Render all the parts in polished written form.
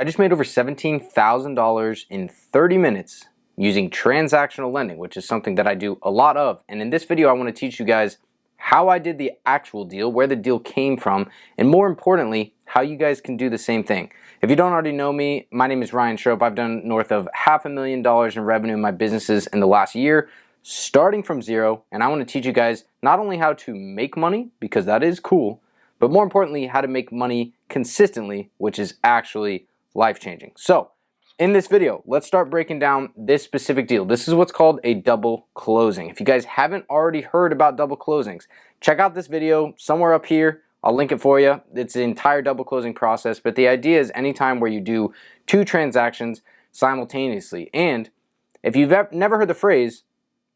I just made over $17,000 in 30 minutes using transactional lending, which is something that I do a lot of. And in this video, I want to teach you guys how I did the actual deal, where the deal came from, and more importantly, how you guys can do the same thing. If you don't already know me, my name is Ryan Schroep. I've done north of $500,000 in revenue in my businesses in the last year, starting from zero. And I want to teach you guys not only how to make money, because that is cool, but more importantly, how to make money consistently, which is actually life-changing. So in this video, let's start breaking down this specific deal. This is what's called a double closing. If you guys haven't already heard about double closings, check out this video somewhere up here. I'll link it for you. It's the entire double closing process, but the idea is anytime where you do two transactions simultaneously. And if you've never heard the phrase,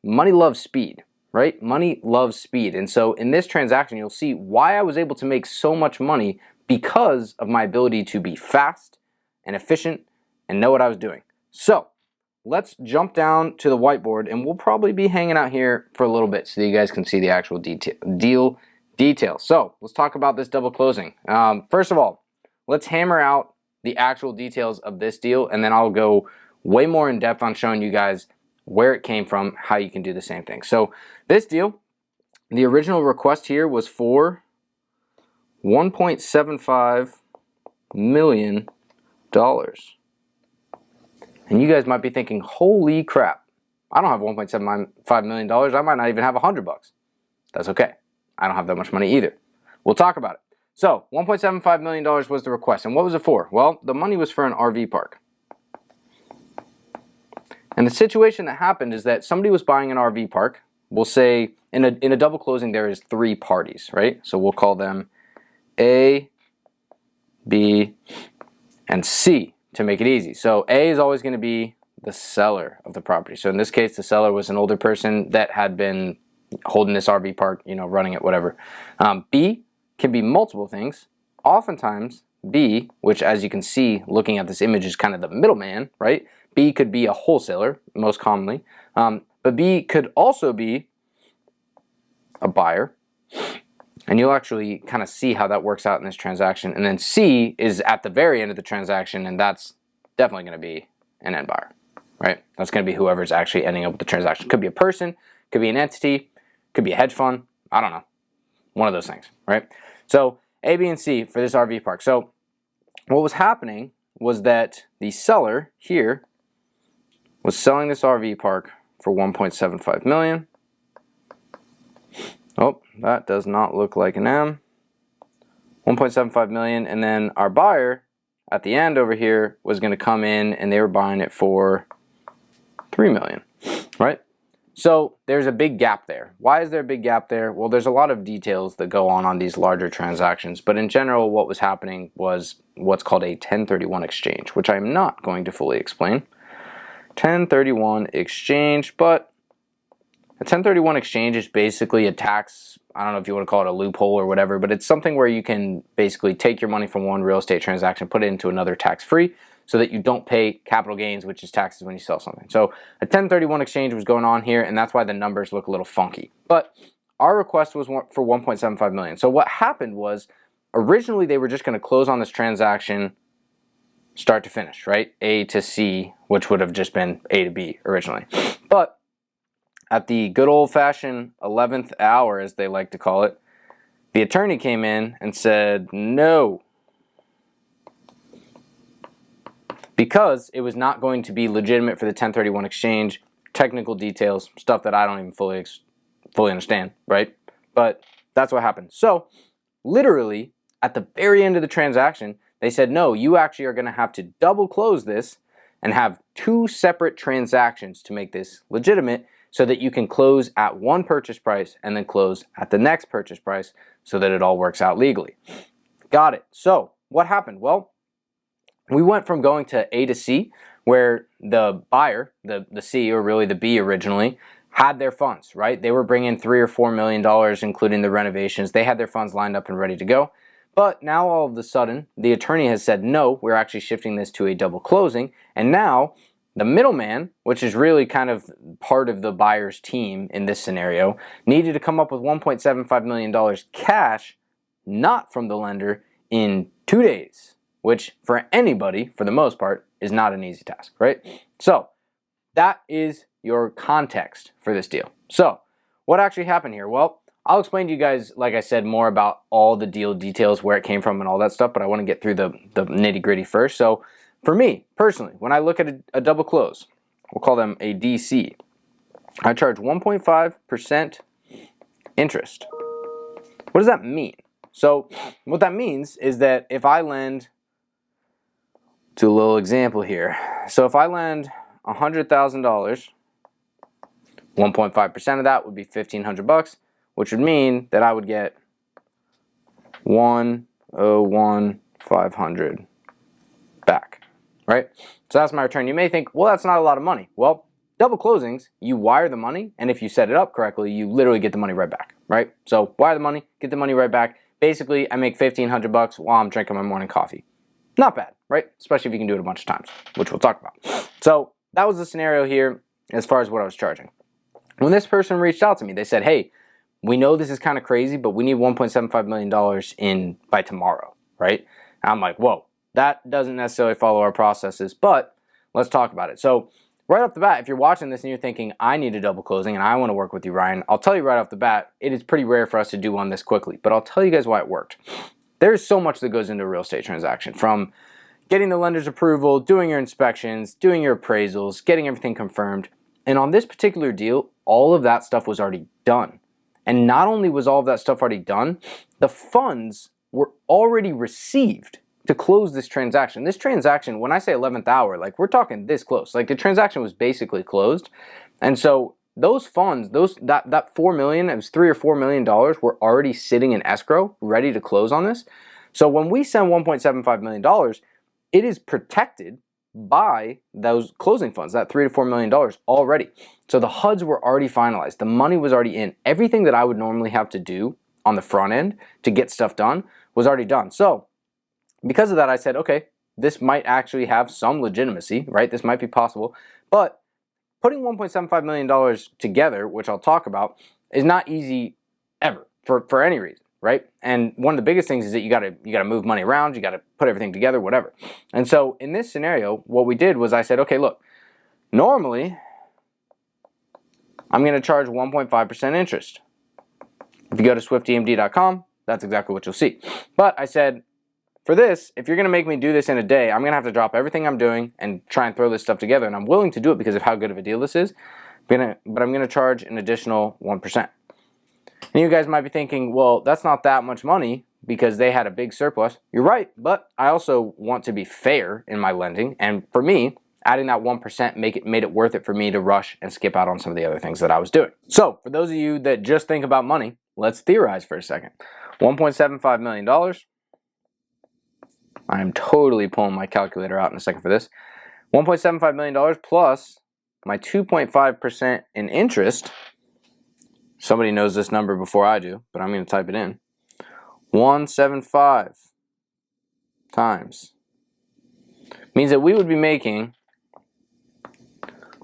money loves speed, right? Money loves speed. And so in this transaction, you'll see why I was able to make so much money because of my ability to be fast and efficient and know what I was doing. So let's jump down to the whiteboard, and we'll probably be hanging out here for a little bit so you guys can see the actual deal details. So let's talk about this double closing. First of all, let's hammer out the actual details of this deal, and then I'll go way more in depth on showing you guys where it came from, how you can do the same thing. So this deal, the original request here was for $1.75 million. And you guys might be thinking, holy crap, I don't have $1.75 million. I might not even have $100 bucks. That's okay. I don't have that much money either. We'll talk about it. So $1.75 million was the request. And what was it for? Well, the money was for an RV park. And the situation that happened is that somebody was buying an RV park. We'll say in a double closing, there is three parties, right? So we'll call them A, B, and C to make it easy. So A is always going to be the seller of the property. So in this case, the seller was an older person that had been holding this RV park, running it, whatever. B can be multiple things. Oftentimes, B, which as you can see, looking at this image, is kind of the middleman, right? B could be a wholesaler, most commonly. But B could also be a buyer. And you'll actually kind of see how that works out in this transaction. And then C is at the very end of the transaction, and that's definitely going to be an end buyer, right? That's going to be whoever's actually ending up with the transaction. Could be a person, could be an entity, could be a hedge fund. I don't know. One of those things, right? So A, B, and C for this RV park. So what was happening was that the seller here was selling this RV park for $1.75 million. Oh, that does not look like an M. 1.75 million, and then our buyer at the end over here was going to come in, and they were buying it for $3 million, right? So there's a big gap there. Why is there a big gap there? Well, there's a lot of details that go on these larger transactions, but in general, what was happening was what's called a 1031 exchange, which I am not going to fully explain. 1031 exchange, but a 1031 exchange is basically a tax, I don't know if you want to call it a loophole or whatever, but it's something where you can basically take your money from one real estate transaction, put it into another tax-free, so that you don't pay capital gains, which is taxes when you sell something. So a 1031 exchange was going on here, and that's why the numbers look a little funky. But our request was for $1.75 million. So what happened was, originally they were just going to close on this transaction start to finish, right? A to C, which would have just been A to B originally. But at the good old-fashioned 11th hour, as they like to call it, the attorney came in and said no, because it was not going to be legitimate for the 1031 exchange. Technical details, stuff that I don't even fully understand, right? But that's what happened. So literally at the very end of the transaction, they said, no, you actually are going to have to double close this and have two separate transactions to make this legitimate, so that you can close at one purchase price and then close at the next purchase price so that it all works out legally. Got it. So what happened? Well, we went from going to A to C, where the buyer, the C, or really the B originally, had their funds, right? They were bringing $3 or $4 million, including the renovations. They had their funds lined up and ready to go. But now all of a sudden, the attorney has said, no, we're actually shifting this to a double closing. And now the middleman, which is really kind of part of the buyer's team in this scenario, needed to come up with $1.75 million cash, not from the lender, in 2 days. which for anybody, for the most part, is not an easy task, right? So that is your context for this deal. So what actually happened here? Well, I'll explain to you guys, like I said, more about all the deal details, where it came from and all that stuff, but I want to get through the nitty gritty first. So for me, personally, when I look at a double close, we'll call them a DC, I charge 1.5% interest. What does that mean? So what that means is that if I lend, do a little example here. So if I lend $100,000, 1.5% of that would be $1,500, which would mean that I would get $101,500 back, right? So that's my return. You may think, well, that's not a lot of money. Well, double closings, you wire the money, and if you set it up correctly, you literally get the money right back, right? So wire the money, get the money right back. Basically, I make $1,500 while I'm drinking my morning coffee. Not bad, right? Especially if you can do it a bunch of times, which we'll talk about. So that was the scenario here as far as what I was charging. When this person reached out to me, they said, hey, we know this is kind of crazy, but we need $1.75 million in by tomorrow, right? And I'm like, whoa, that doesn't necessarily follow our processes, but let's talk about it. So right off the bat, if you're watching this and you're thinking, I need a double closing and I want to work with you, Ryan, I'll tell you right off the bat, it is pretty rare for us to do one this quickly, but I'll tell you guys why it worked. There's so much that goes into a real estate transaction, from getting the lender's approval, doing your inspections, doing your appraisals, getting everything confirmed. And on this particular deal, all of that stuff was already done. And not only was all of that stuff already done, the funds were already received to close this transaction. This transaction, when I say 11th hour, like we're talking this close. Like the transaction was basically closed. And so those funds, that $4 million, it was $3 or $4 million were already sitting in escrow, ready to close on this. So when we send $1.75 million, it is protected by those closing funds, that $3 to $4 million already. So the HUDs were already finalized. The money was already in. Everything that I would normally have to do on the front end to get stuff done was already done. So because of that, I said, okay, this might actually have some legitimacy, right? This might be possible. But putting $1.75 million together, which I'll talk about, is not easy ever for any reason, right? And one of the biggest things is that you gotta move money around, you gotta put everything together, whatever. And so in this scenario, what we did was I said, okay, look, normally I'm gonna charge 1.5% interest. If you go to swiftemd.com, that's exactly what you'll see. But I said, for this, if you're gonna make me do this in a day, I'm gonna have to drop everything I'm doing and try and throw this stuff together. And I'm willing to do it because of how good of a deal this is, but I'm gonna charge an additional 1%. And you guys might be thinking, well, that's not that much money because they had a big surplus. You're right, but I also want to be fair in my lending. And for me, adding that 1% made it worth it for me to rush and skip out on some of the other things that I was doing. So for those of you that just think about money, let's theorize for a second. $1.75 million. I'm totally pulling my calculator out in a second for this. $1.75 million plus my 2.5% in interest. Somebody knows this number before I do, but I'm going to type it in. 175 times means that we would be making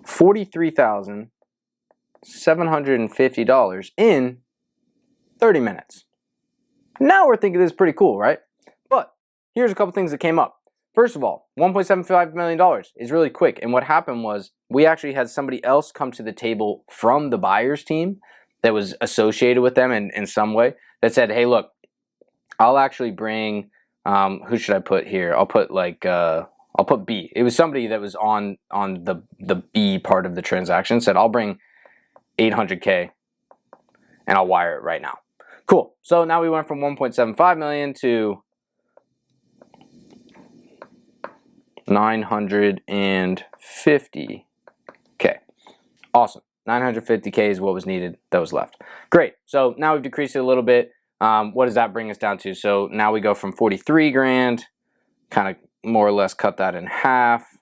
$43,750 in 30 minutes. Now we're thinking this is pretty cool, right? But here's a couple things that came up. First of all, $1.75 million is really quick. And what happened was we actually had somebody else come to the table from the buyer's team that was associated with them in some way that said, hey, look, I'll actually bring, who should I put here? I'll put I'll put B. It was somebody that was on the B part of the transaction, said, I'll bring $800K and I'll wire it right now. Cool. So now we went from 1.75 million to 950K. Awesome. 950K is what was needed, that was left. Great. So now we've decreased it a little bit. What does that bring us down to? So now we go from 43 grand, kind of more or less cut that in half.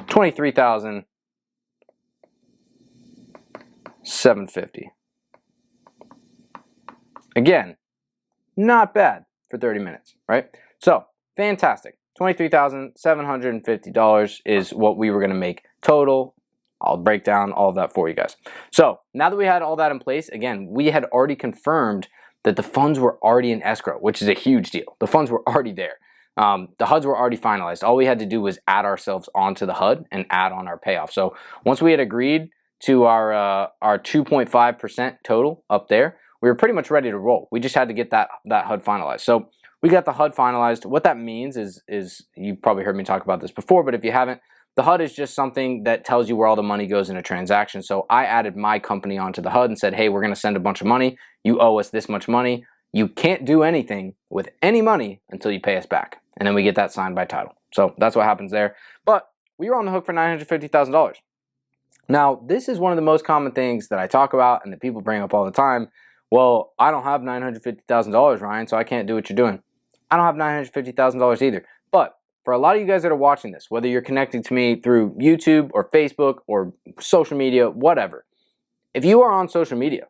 23,750. Again, not bad for 30 minutes, right? So fantastic. $23,750 is what we were going to make total. I'll break down all of that for you guys. So now that we had all that in place, again, we had already confirmed that the funds were already in escrow, which is a huge deal. The funds were already there. The HUDs were already finalized. All we had to do was add ourselves onto the HUD and add on our payoff. So once we had agreed to our 2.5% total up there, we were pretty much ready to roll. We just had to get that HUD finalized. So we got the HUD finalized. What that means is you've probably heard me talk about this before, but if you haven't, the HUD is just something that tells you where all the money goes in a transaction. So I added my company onto the HUD and said, hey, we're going to send a bunch of money. You owe us this much money. You can't do anything with any money until you pay us back. And then we get that signed by title. So that's what happens there. But we were on the hook for $950,000. Now, this is one of the most common things that I talk about and that people bring up all the time. Well, I don't have $950,000, Ryan, so I can't do what you're doing. I don't have $950,000 either. But for a lot of you guys that are watching this, whether you're connecting to me through YouTube or Facebook or social media, whatever, if you are on social media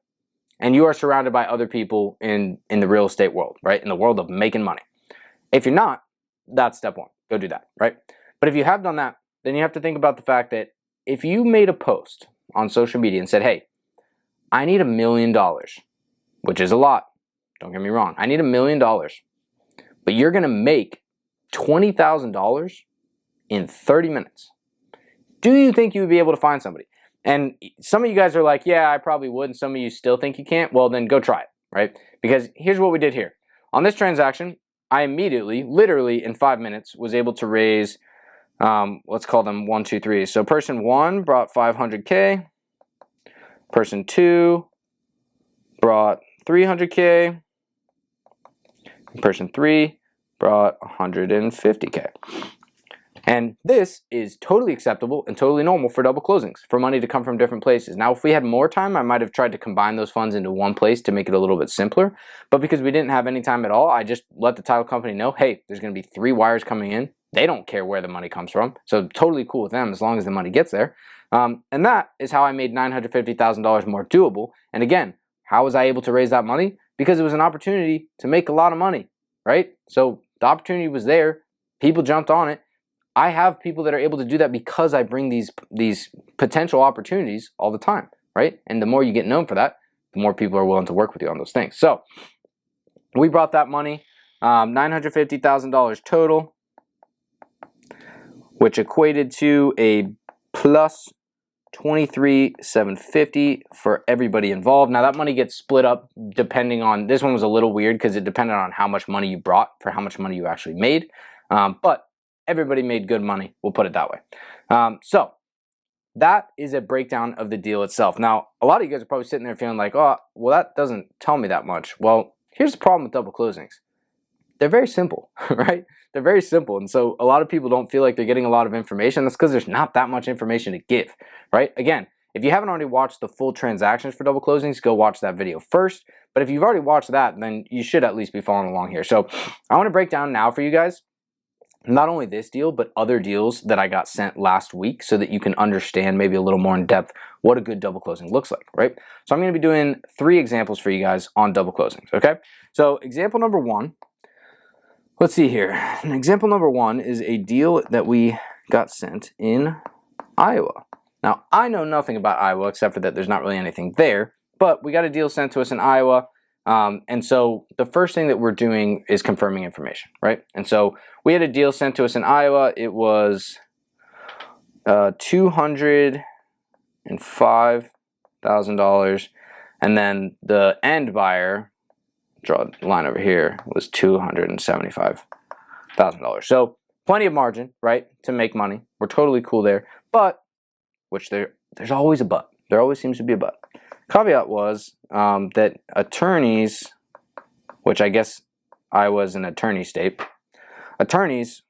and you are surrounded by other people in the real estate world, right, in the world of making money, if you're not, that's step one. Go do that, right? But if you have done that, then you have to think about the fact that if you made a post on social media and said, hey, I need $1 million, which is a lot, don't get me wrong, I need $1 million, but you're going to make $20,000 in 30 minutes. Do you think you would be able to find somebody? And some of you guys are like, yeah, I probably would, and some of you still think you can't. Well, then go try it, right? Because here's what we did here. On this transaction, I immediately, literally in 5 minutes, was able to raise, let's call them 1, 2, 3. So person 1 brought $500K. Person 2 brought $300K. Person 3 brought $150K. And this is totally acceptable and totally normal for double closings, for money to come from different places. Now, if we had more time, I might have tried to combine those funds into one place to make it a little bit simpler. But because we didn't have any time at all, I just let the title company know, hey, there's going to be 3 wires coming in. They don't care where the money comes from. So totally cool with them as long as the money gets there. And that is how I made $950,000 more doable. And again, how was I able to raise that money? Because it was an opportunity to make a lot of money, right? So the opportunity was there. People jumped on it. I have people that are able to do that because I bring these potential opportunities all the time, right? And the more you get known for that, the more people are willing to work with you on those things. So we brought that money, $950,000 total, which equated to a plus $23,750 for everybody involved. Now that money gets split up depending on, this one was a little weird because it depended on how much money you brought for how much money you actually made. But everybody made good money, we'll put it that way. So that is a breakdown of the deal itself. Now, a lot of you guys are probably sitting there feeling like, oh, well, that doesn't tell me that much. Well, here's the problem with double closings. They're very simple, right? They're very simple. And so a lot of people don't feel like they're getting a lot of information. That's because there's not that much information to give, right? Again, if you haven't already watched the full transactions for double closings, go watch that video first. But if you've already watched that, then you should at least be following along here. So I want to break down now for you guys not only this deal, but other deals that I got sent last week so that you can understand maybe a little more in depth what a good double closing looks like, right? So I'm going to be doing 3 examples for you guys on double closings, okay? So example number 1, let's see here. Example number 1 is a deal that we got sent in Iowa. Now, I know nothing about Iowa except for that there's not really anything there, but we got a deal sent to us in Iowa. And so the first thing that we're doing is confirming information, right? And so we had a deal sent to us in Iowa. It was $205,000. And then the end buyer, draw a line over here, was $275,000. So plenty of margin, right, to make money. We're totally cool there. But, which there's always a but. There always seems to be a but. Caveat was that attorneys, which I guess I was an attorney state, attorneys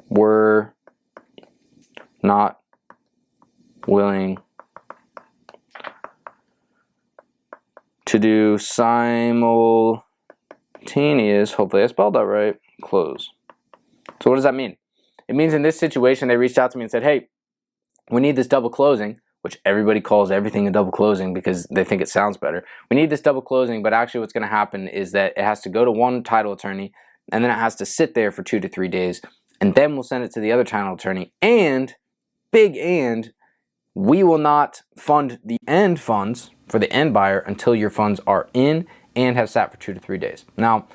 were not willing to do simultaneous, hopefully I spelled that right, close. So what does that mean? It means in this situation they reached out to me and said, hey, we need this double closing, which everybody calls everything a double closing because they think it sounds better. We need this double closing, but actually what's going to happen is that it has to go to one title attorney, and then it has to sit there for 2 to 3 days, and then we'll send it to the other title attorney, and, big and, we will not fund the end funds for the end buyer until your funds are in and have sat for 2 to 3 days. Now,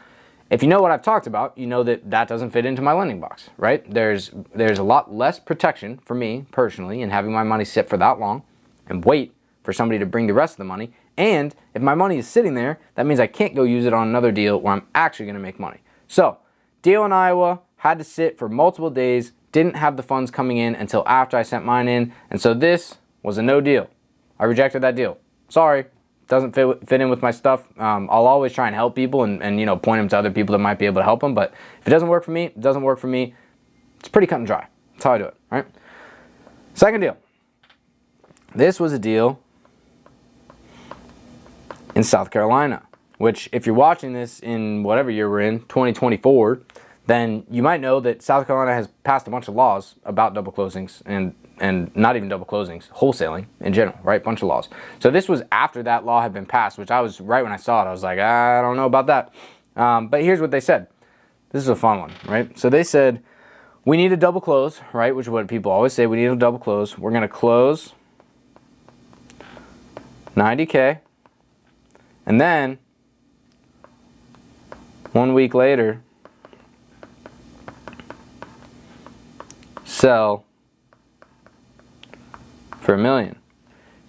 if you know what I've talked about, you know that that doesn't fit into my lending box, right? There's a lot less protection for me personally in having my money sit for that long and wait for somebody to bring the rest of the money. And if my money is sitting there, that means I can't go use it on another deal where I'm actually going to make money. So, deal in Iowa had to sit for multiple days, didn't have the funds coming in until after I sent mine in, and so this was a no deal. I rejected that deal. Sorry. Doesn't fit in with my stuff. I'll always try and help people and point them to other people that might be able to help them. But if it doesn't work for me, it doesn't work for me. It's pretty cut and dry. That's how I do it, right? Second deal. This was a deal in South Carolina, which if you're watching this in whatever year we're in, 2024, then you might know that South Carolina has passed a bunch of laws about double closings and not even double closings, wholesaling in general, right? Bunch of laws. So this was after that law had been passed, which I was right when I saw it. I was like, I don't know about that. But here's what they said. This is a fun one, right? So they said, we need a double close, right? Which is what people always say. We need a double close. We're going to close $90K. And then 1 week later, sell for $1 million.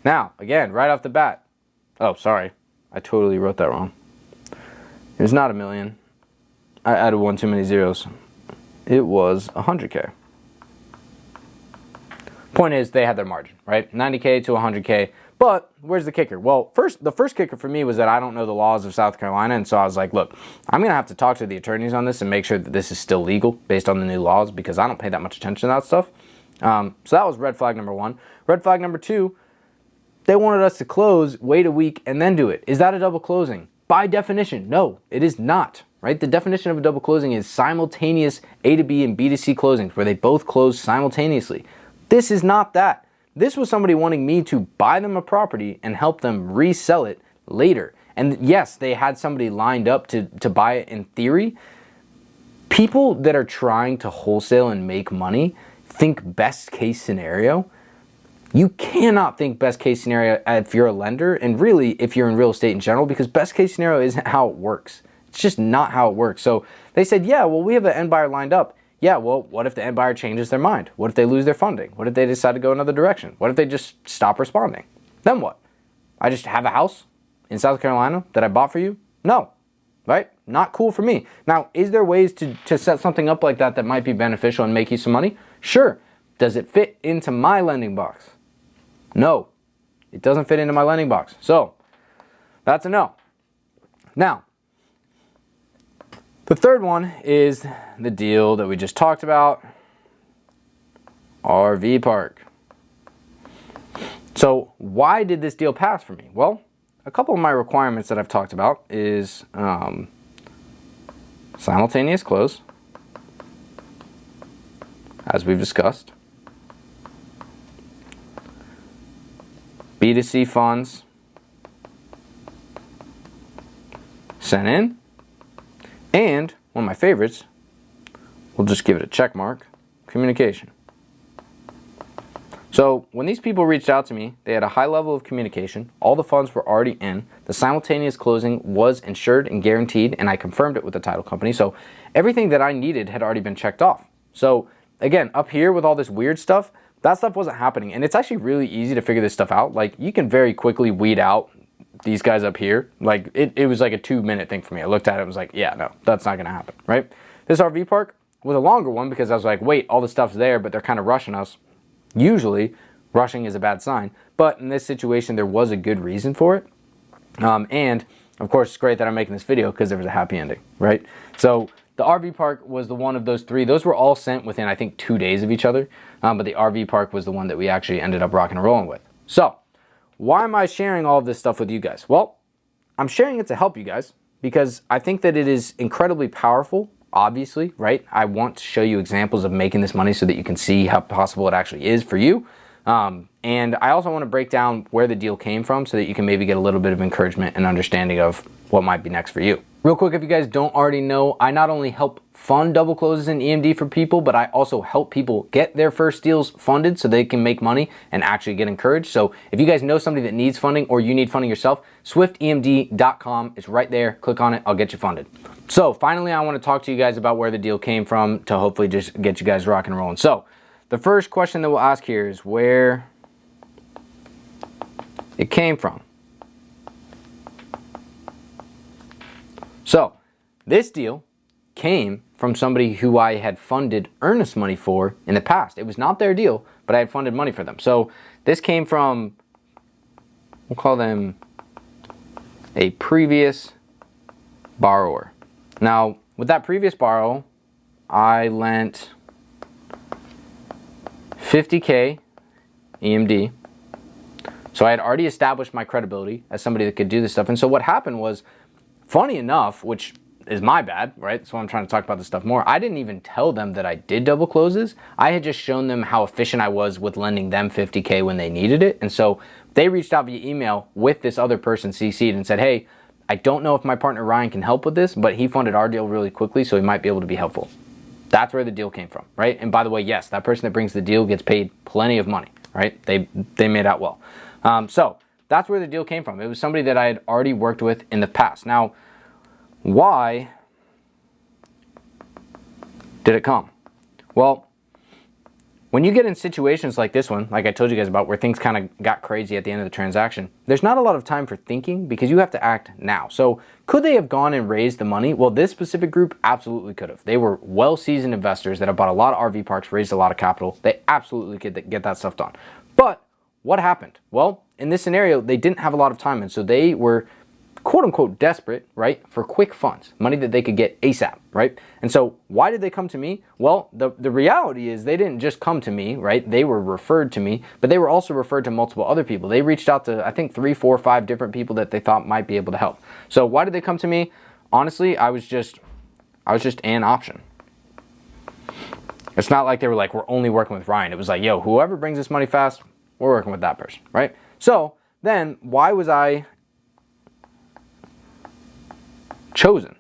Now, again, right off the bat, oh, sorry, I totally wrote that wrong. It was not $1 million. I added one too many zeros. It was 100K. Point is, they had their margin, right? 90K to 100K. But where's the kicker? Well, the first kicker for me was that I don't know the laws of South Carolina, and so I was like, look, I'm going to have to talk to the attorneys on this and make sure that this is still legal based on the new laws because I don't pay that much attention to that stuff. So that was red flag number one. Red flag number two, they wanted us to close, wait a week, and then do it. Is that a double closing? By definition, no, it is not, right? The definition of a double closing is simultaneous A to B and B to C closings where they both close simultaneously. This is not that. This was somebody wanting me to buy them a property and help them resell it later. And yes, they had somebody lined up to buy it in theory. People that are trying to wholesale and make money think best case scenario. You cannot think best case scenario if you're a lender and really if you're in real estate in general because best case scenario isn't how it works. It's just not how it works. So they said, yeah, well, we have the end buyer lined up. Yeah, well, what if the end buyer changes their mind? What if they lose their funding? What if they decide to go another direction? What if they just stop responding? Then what? I just have a house in South Carolina that I bought for you? No, right? Not cool for me. Now, is there ways to set something up like that that might be beneficial and make you some money? Sure. Does it fit into my lending box? No, it doesn't fit into my lending box. So that's a no. Now, the third one is the deal that we just talked about, RV park. So why did this deal pass for me? Well, a couple of my requirements that I've talked about is simultaneous close, as we've discussed, B2C funds sent in, and one of my favorites, we'll just give it a check mark, communication. So when these people reached out to me, they had a high level of communication, all the funds were already in, the simultaneous closing was insured and guaranteed, and I confirmed it with the title company, so everything that I needed had already been checked off. So again, up here with all this weird stuff, that stuff wasn't happening, and it's actually really easy to figure this stuff out. Like, you can very quickly weed out these guys up here. Like, it was like a 2-minute thing for me. I looked at it and was like, yeah, no, that's not gonna happen, right? This RV park was a longer one because I was like, wait, all the stuff's there, but they're kind of rushing us. Usually, rushing is a bad sign, but in this situation, there was a good reason for it. And, of course, it's great that I'm making this video because there was a happy ending, right? So, the RV park was the one of those three. Those were all sent within, I think, 2 days of each other. But the RV park was the one that we actually ended up rocking and rolling with. So, why am I sharing all of this stuff with you guys? Well, I'm sharing it to help you guys because I think that it is incredibly powerful, obviously, right? I want to show you examples of making this money so that you can see how possible it actually is for you. And I also want to break down where the deal came from so that you can maybe get a little bit of encouragement and understanding of what might be next for you. Real quick, if you guys don't already know, I not only help fund double closes in EMD for people, but I also help people get their first deals funded so they can make money and actually get encouraged. So if you guys know somebody that needs funding or you need funding yourself, swiftemd.com is right there. Click on it, I'll get you funded. So finally, I want to talk to you guys about where the deal came from to hopefully just get you guys rocking and rolling. So the first question that we'll ask here is where it came from. So this deal came from somebody who I had funded earnest money for in the past. It was not their deal, but I had funded money for them. So this came from, we'll call them a previous borrower. Now, with that previous borrow, I lent $50K EMD. So I had already established my credibility as somebody that could do this stuff. And so what happened was, funny enough, which is my bad, right? So I'm trying to talk about this stuff more. I didn't even tell them that I did double closes. I had just shown them how efficient I was with lending them $50K when they needed it. And so they reached out via email with this other person CC'd and said, hey, I don't know if my partner Ryan can help with this, but he funded our deal really quickly, so he might be able to be helpful. That's where the deal came from, right? And by the way, yes, that person that brings the deal gets paid plenty of money, right? They made out well. So that's where the deal came from. It was somebody that I had already worked with in the past. Now, why did it come? Well, when you get in situations like this one, like I told you guys about, where things kind of got crazy at the end of the transaction, there's not a lot of time for thinking because you have to act now. So could they have gone and raised the money? Well, this specific group absolutely could have. They were well-seasoned investors that have bought a lot of RV parks, raised a lot of capital. They absolutely could get that stuff done. But what happened? Well, in this scenario, they didn't have a lot of time, and so they were quote unquote desperate, right, for quick funds, money that they could get ASAP, right? And so why did they come to me? Well, the reality is they didn't just come to me, right? They were referred to me, but they were also referred to multiple other people. They reached out to, I think, 3, 4, 5 different people that they thought might be able to help. So why did they come to me? Honestly, I was just an option. It's not like they were like, we're only working with Ryan. It was like, yo, whoever brings this money fast, we're working with that person, right? So then why was I chosen?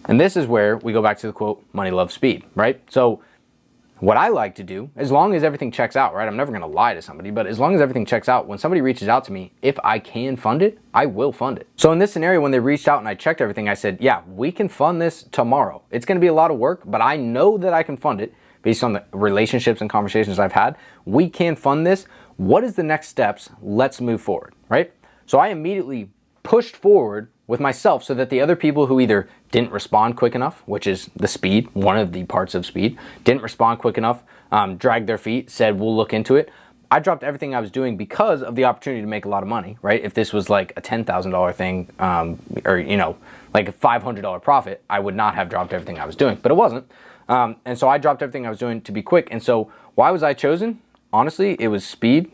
And this is where we go back to the quote, money loves speed, right? So what I like to do, as long as everything checks out, right? I'm never gonna lie to somebody, but as long as everything checks out, when somebody reaches out to me, if I can fund it, I will fund it. So in this scenario, when they reached out and I checked everything, I said, yeah, we can fund this tomorrow. It's gonna be a lot of work, but I know that I can fund it based on the relationships and conversations I've had. We can fund this. What is the next steps? Let's move forward, right? So I immediately pushed forward with myself so that the other people who either didn't respond quick enough, which is the speed, one of the parts of speed, didn't respond quick enough, dragged their feet, said, we'll look into it. I dropped everything I was doing because of the opportunity to make a lot of money, right? If this was like a $10,000 thing, or, you know, like a $500 profit, I would not have dropped everything I was doing, but it wasn't. And so I dropped everything I was doing to be quick. And so why was I chosen? Honestly, it was speed.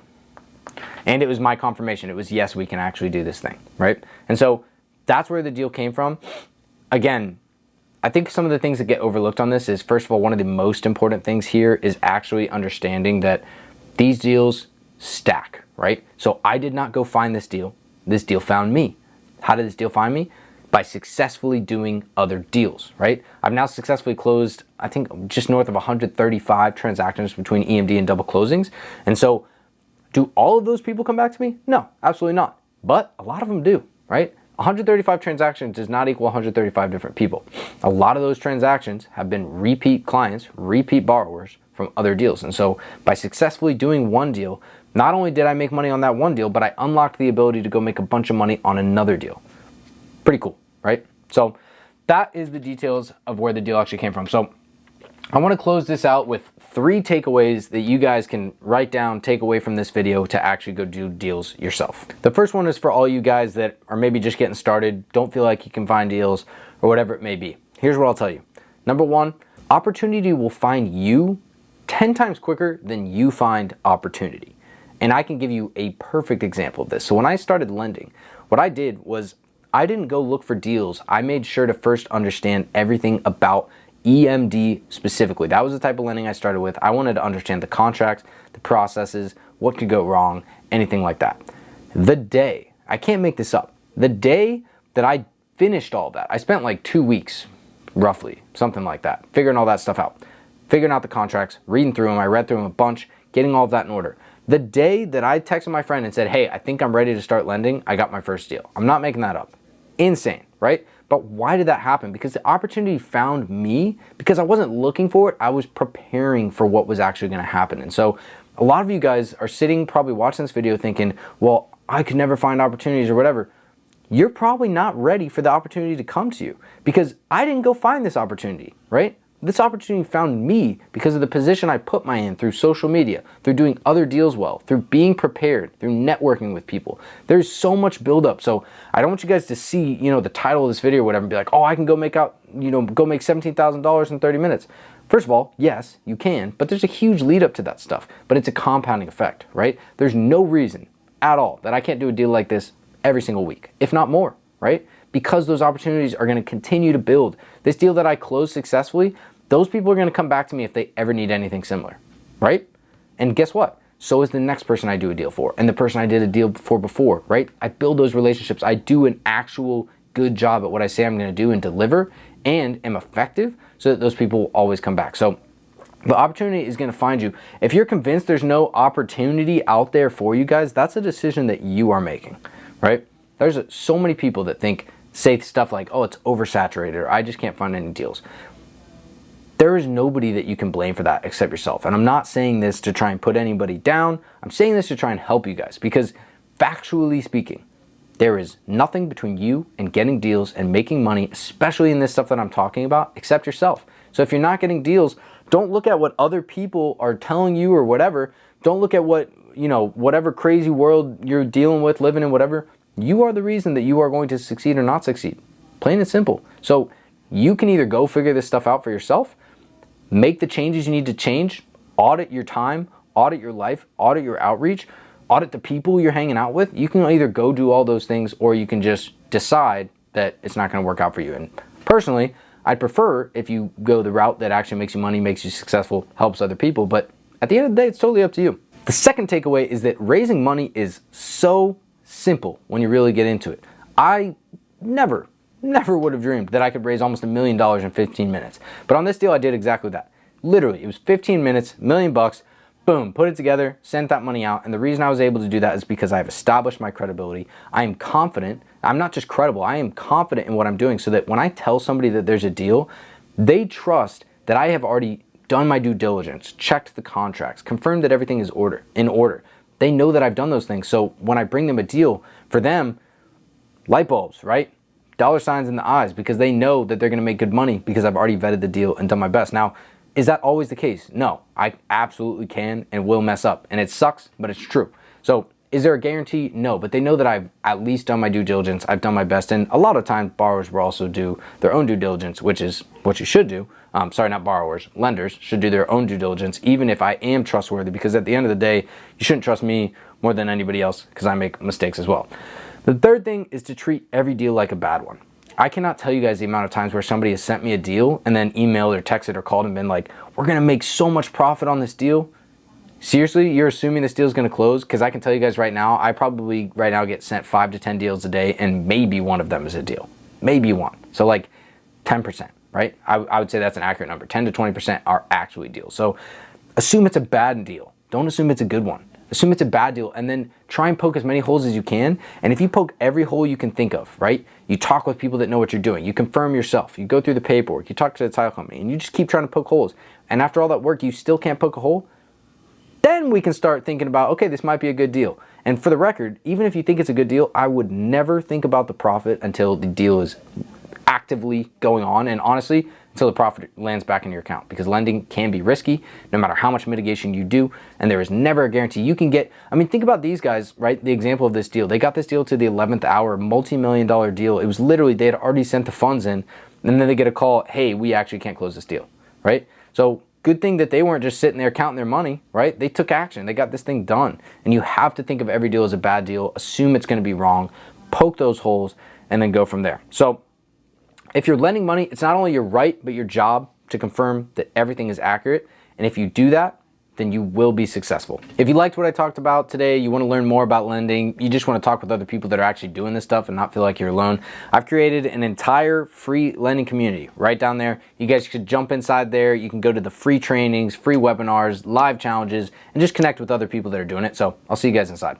And it was my confirmation. It was, yes, we can actually do this thing, right? And so that's where the deal came from. Again, I think some of the things that get overlooked on this is, first of all, one of the most important things here is actually understanding that these deals stack, right? So I did not go find this deal. This deal found me. How did this deal find me? By successfully doing other deals, right? I've now successfully closed, I think, just north of 135 transactions between EMD and double closings. And so do all of those people come back to me? No, absolutely not. But a lot of them do, right? 135 transactions does not equal 135 different people. A lot of those transactions have been repeat clients, repeat borrowers from other deals. And so by successfully doing one deal, not only did I make money on that one deal, but I unlocked the ability to go make a bunch of money on another deal. Pretty cool, right? So that is the details of where the deal actually came from. So I want to close this out with 3 takeaways that you guys can write down, take away from this video to actually go do deals yourself. The first one is for all you guys that are maybe just getting started, don't feel like you can find deals or whatever it may be. Here's what I'll tell you. Number 1, opportunity will find you 10 times quicker than you find opportunity. And I can give you a perfect example of this. So when I started lending, what I did was I didn't go look for deals. I made sure to first understand everything about EMD specifically. That was the type of lending I started with. I wanted to understand the contracts, the processes, what could go wrong, anything like that. The day I can't make this up. The day that I finished all that, I spent like 2 weeks, roughly, something like that, figuring all that stuff out, figuring out the contracts, reading through them. I read through them a bunch, getting all of that in order. The day that I texted my friend and said, hey, I think I'm ready to start lending, I got my first deal. I'm not making that up. Insane, right? But why did that happen? Because the opportunity found me, because I wasn't looking for it, I was preparing for what was actually going to happen. And so a lot of you guys are sitting, probably watching this video thinking, well, I could never find opportunities or whatever. You're probably not ready for the opportunity to come to you, because I didn't go find this opportunity, right? This opportunity found me because of the position I put my in through social media, through doing other deals well, through being prepared, through networking with people. There's so much buildup. So I don't want you guys to see, the title of this video or whatever and be like, oh, I can go make out, go make $17,000 in 30 minutes. First of all, yes, you can, but there's a huge lead up to that stuff, but it's a compounding effect, right? There's no reason at all that I can't do a deal like this every single week, if not more, right? Because those opportunities are going to continue to build. This deal that I closed successfully, those people are going to come back to me if they ever need anything similar, right? And guess what? So is the next person I do a deal for, and the person I did a deal for before, right? I build those relationships. I do an actual good job at what I say I'm going to do and deliver, and am effective, so that those people will always come back. So the opportunity is going to find you. If you're convinced there's no opportunity out there for you guys, that's a decision that you are making, right? There's so many people that say stuff like, oh, it's oversaturated, or I just can't find any deals. There is nobody that you can blame for that except yourself. And I'm not saying this to try and put anybody down. I'm saying this to try and help you guys, because factually speaking, there is nothing between you and getting deals and making money, especially in this stuff that I'm talking about, except yourself. So if you're not getting deals, don't look at what other people are telling you or whatever. Don't look at what, whatever crazy world you're dealing with, living in, whatever. You are the reason that you are going to succeed or not succeed. Plain and simple. So you can either go figure this stuff out for yourself, make the changes you need to change, audit your time, audit your life, audit your outreach, audit the people you're hanging out with. You can either go do all those things, or you can just decide that it's not going to work out for you. And personally, I'd prefer if you go the route that actually makes you money, makes you successful, helps other people. But at the end of the day, it's totally up to you. The second takeaway is that raising money is so simple when you really get into it. I never would have dreamed that I could raise almost $1 million in 15 minutes. But on this deal, I did exactly that. Literally, it was 15 minutes, $1 million, boom, put it together, sent that money out. And the reason I was able to do that is because I've established my credibility. I am confident. I'm not just credible, I am confident in what I'm doing, so that when I tell somebody that there's a deal, they trust that I have already done my due diligence, checked the contracts, confirmed that everything is in order. They know that I've done those things. So when I bring them a deal, for them, light bulbs, right? Dollar signs in the eyes, because they know that they're going to make good money because I've already vetted the deal and done my best. Now, is that always the case? No, I absolutely can and will mess up, and it sucks, but it's true. So is there a guarantee? No, but they know that I've at least done my due diligence. I've done my best, and a lot of times borrowers will also do their own due diligence, which is what you should do. Sorry, not borrowers, lenders should do their own due diligence, even if I am trustworthy, because at the end of the day, you shouldn't trust me more than anybody else, because I make mistakes as well. The third thing is to treat every deal like a bad one. I cannot tell you guys the amount of times where somebody has sent me a deal and then emailed or texted or called and been like, we're going to make so much profit on this deal. Seriously, you're assuming this deal is going to close? Because I can tell you guys right now, I probably right now get sent 5 to 10 deals a day, and maybe one of them is a deal. Maybe one. So like 10%, right? I would say that's an accurate number. 10 to 20% are actually deals. So assume it's a bad deal. Don't assume it's a good one. Assume it's a bad deal, and then try and poke as many holes as you can. And if you poke every hole you can think of, right? You talk with people that know what you're doing. You confirm yourself. You go through the paperwork. You talk to the title company, and you just keep trying to poke holes. And after all that work, you still can't poke a hole. Then we can start thinking about, okay, this might be a good deal. And for the record, even if you think it's a good deal, I would never think about the profit until the deal is actively going on, and honestly, until the profit lands back in your account, because lending can be risky no matter how much mitigation you do, and there is never a guarantee you can get. I mean, think about these guys, right? The example of this deal, they got this deal to the 11th hour, multi-million-dollar deal. It was literally, they had already sent the funds in, and then they get a call, hey, we actually can't close this deal, right? So good thing that they weren't just sitting there counting their money, right? They took action, they got this thing done. And you have to think of every deal as a bad deal, assume it's gonna be wrong, poke those holes, and then go from there. So if you're lending money, it's not only your right, but your job to confirm that everything is accurate. And if you do that, then you will be successful. If you liked what I talked about today, you want to learn more about lending, you just want to talk with other people that are actually doing this stuff and not feel like you're alone, I've created an entire free lending community right down there. You guys could jump inside there. You can go to the free trainings, free webinars, live challenges, and just connect with other people that are doing it. So I'll see you guys inside.